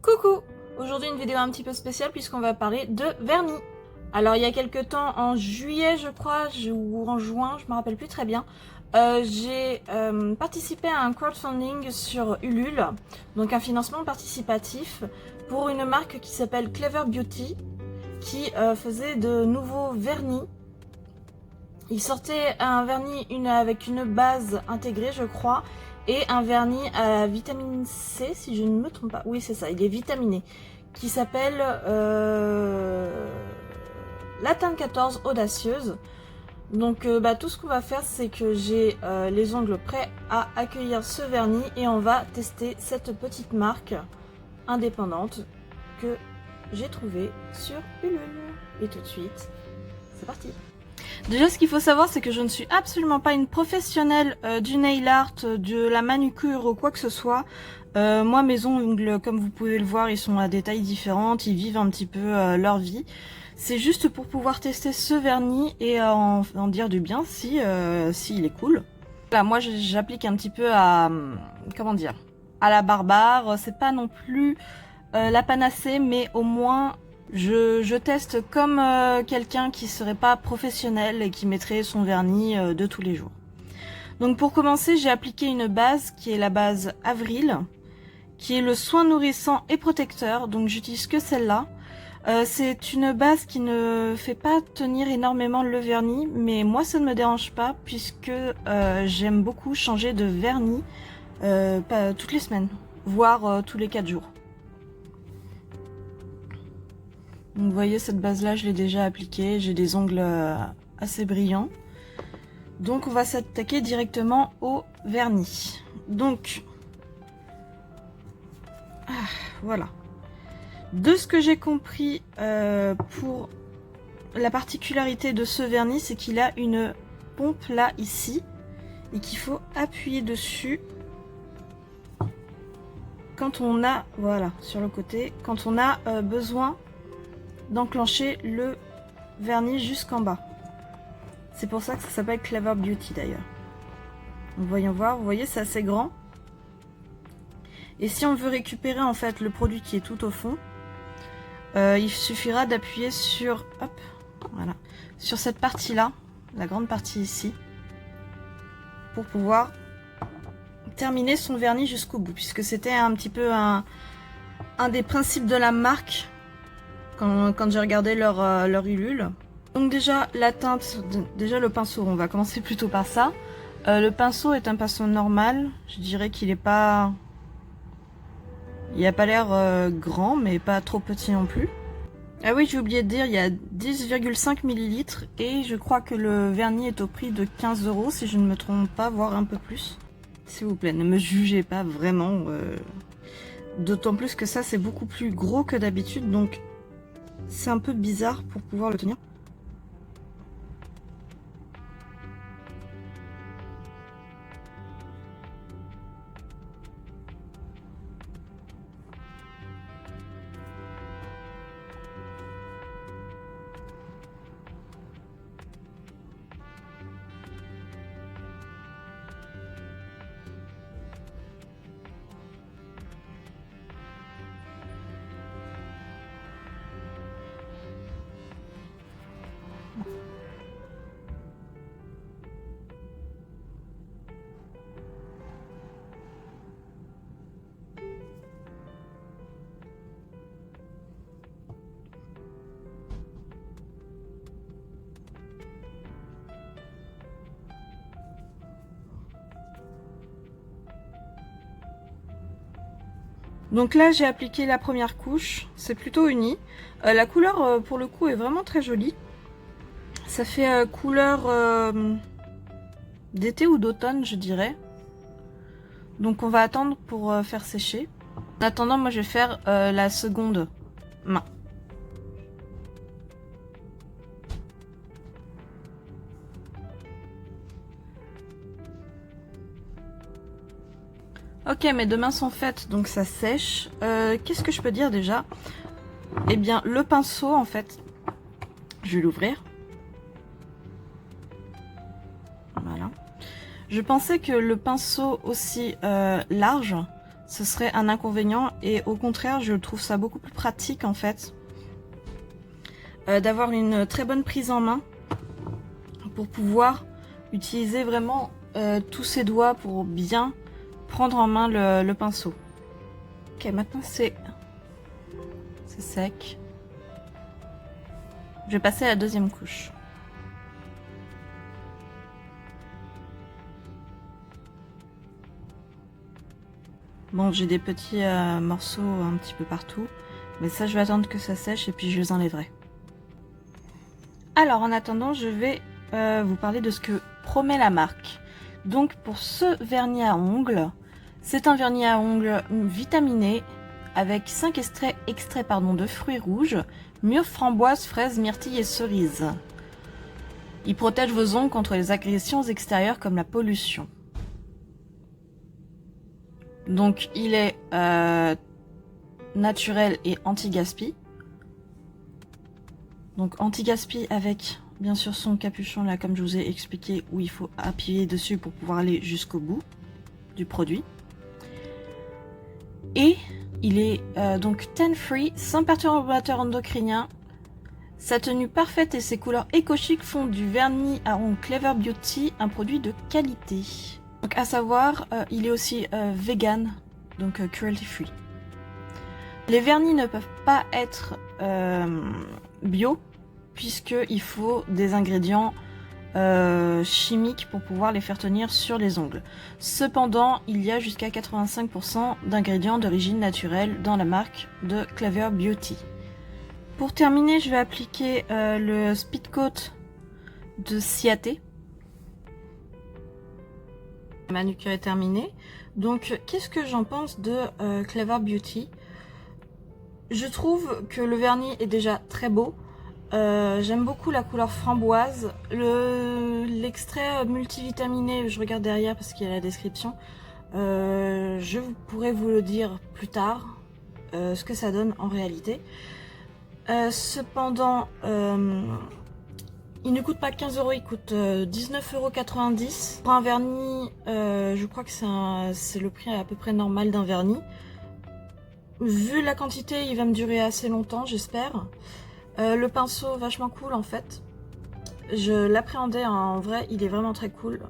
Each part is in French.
Coucou! Aujourd'hui une vidéo un petit peu spéciale puisqu'on va parler de vernis. Alors il y a quelques temps, en juillet je crois, ou en juin, je me rappelle plus très bien, j'ai participé à un crowdfunding sur Ulule, donc un financement participatif pour une marque qui s'appelle Clever Beauty, qui faisait de nouveaux vernis. Il sortait un vernis avec une base intégrée je crois, et un vernis à vitamine C, si je ne me trompe pas. Oui, c'est ça, il est vitaminé. Qui s'appelle la teinte 14 audacieuse. Donc tout ce qu'on va faire, c'est que j'ai les ongles prêts à accueillir ce vernis et on va tester cette petite marque indépendante que j'ai trouvée sur Ulule. Et tout de suite, c'est parti. Déjà, ce qu'il faut savoir, c'est que je ne suis absolument pas une professionnelle du nail art, de la manucure ou quoi que ce soit. Moi, mes ongles, comme vous pouvez le voir, ils sont à des tailles différentes, ils vivent un petit peu leur vie. C'est juste pour pouvoir tester ce vernis et en dire du bien si il est cool. Là, moi, j'applique un petit peu à, comment dire, à la barbare. C'est pas non plus la panacée, mais au moins je teste comme quelqu'un qui serait pas professionnel et qui mettrait son vernis de tous les jours. Donc pour commencer, j'ai appliqué une base qui est la base Avril, qui est le soin nourrissant et protecteur, donc j'utilise que celle-là. C'est une base qui ne fait pas tenir énormément le vernis, mais moi ça ne me dérange pas puisque j'aime beaucoup changer de vernis toutes les semaines, voire tous les 4 jours. Donc vous voyez, cette base là je l'ai déjà appliquée, j'ai des ongles assez brillants. Donc on va s'attaquer directement au vernis. Donc voilà. De ce que j'ai compris pour la particularité de ce vernis, c'est qu'il a une pompe là ici et qu'il faut appuyer dessus quand on a, voilà, sur le côté, quand on a besoin d'enclencher le vernis jusqu'en bas. C'est pour ça que ça s'appelle Clever Beauty d'ailleurs. Voyons voir, vous voyez, c'est assez grand. Et si on veut récupérer en fait le produit qui est tout au fond, il suffira d'appuyer sur, hop, voilà, sur cette partie là, la grande partie ici, pour pouvoir terminer son vernis jusqu'au bout, puisque c'était un petit peu un des principes de la marque quand j'ai regardé leur Ulule. Donc déjà la teinte, déjà le pinceau, on va commencer plutôt par ça. Le pinceau est un pinceau normal, je dirais qu'il est pas... Il n'a pas l'air grand, mais pas trop petit non plus. Ah oui, j'ai oublié de dire, il y a 10,5 ml et je crois que le vernis est au prix de 15 € si je ne me trompe pas, voire un peu plus. S'il vous plaît, ne me jugez pas vraiment. D'autant plus que ça, c'est beaucoup plus gros que d'habitude, donc c'est un peu bizarre pour pouvoir le tenir. Donc là j'ai appliqué la première couche, c'est plutôt uni. La couleur pour le coup est vraiment très jolie. Ça fait couleur d'été ou d'automne je dirais. Donc on va attendre pour faire sécher. En attendant, moi je vais faire la seconde main. Ok, mes deux mains sont faites, donc ça sèche. Qu'est-ce que je peux dire déjà? Eh bien, le pinceau, en fait, je vais l'ouvrir. Voilà. Je pensais que le pinceau aussi large ce serait un inconvénient. Et au contraire, je trouve ça beaucoup plus pratique en fait. D'avoir une très bonne prise en main. Pour pouvoir utiliser vraiment tous ses doigts pour bien prendre en main le pinceau. Ok, maintenant c'est sec. Je vais passer à la deuxième couche. Bon, j'ai des petits morceaux un petit peu partout, mais ça je vais attendre que ça sèche et puis je les enlèverai. Alors en attendant, je vais vous parler de ce que promet la marque. Donc pour ce vernis à ongles, c'est un vernis à ongles vitaminé avec 5 extraits de fruits rouges, mûres, framboises, fraises, myrtilles et cerises. Il protège vos ongles contre les agressions extérieures comme la pollution. Donc il est naturel et anti-gaspi. Donc anti-gaspi avec bien sûr son capuchon là comme je vous ai expliqué où il faut appuyer dessus pour pouvoir aller jusqu'au bout du produit. Et il est donc tan free, sans perturbateur endocrinien. Sa tenue parfaite et ses couleurs éco-chic font du vernis à ongles Clever Beauty un produit de qualité. Donc à savoir, il est aussi vegan, donc cruelty free. Les vernis ne peuvent pas être bio, puisqu'il faut des ingrédients chimiques pour pouvoir les faire tenir sur les ongles. Cependant, il y a jusqu'à 85% d'ingrédients d'origine naturelle dans la marque de Clever Beauty. Pour terminer, je vais appliquer le Speed Coat de Ciaté. La manucure est terminée. Donc, qu'est-ce que j'en pense de Clever Beauty? Je trouve que le vernis est déjà très beau. J'aime beaucoup la couleur framboise. L'extrait multivitaminé, je regarde derrière parce qu'il y a la description. Je pourrais vous le dire plus tard, ce que ça donne en réalité. Cependant, il ne coûte pas 15 €, il coûte 19,90 €. Pour un vernis, je crois que c'est le prix à peu près normal d'un vernis. Vu la quantité, il va me durer assez longtemps, j'espère. Le pinceau, vachement cool en fait. Je l'appréhendais, hein, en vrai, il est vraiment très cool.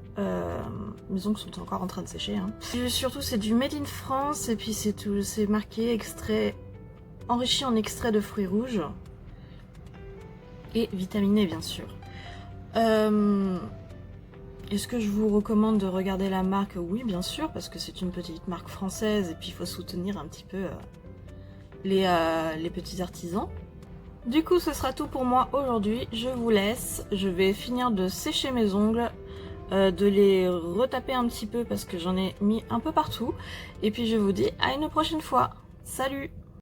Mes ongles sont encore en train de sécher. Hein. Et surtout, c'est du Made in France, et puis c'est marqué extrait, enrichi en extrait de fruits rouges. Et vitaminé, bien sûr. Est-ce que je vous recommande de regarder la marque? Oui, bien sûr, parce que c'est une petite marque française, et puis il faut soutenir un petit peu les petits artisans. Du coup, ce sera tout pour moi aujourd'hui. Je vous laisse. Je vais finir de sécher mes ongles, de les retaper un petit peu parce que j'en ai mis un peu partout. Et puis je vous dis à une prochaine fois. Salut!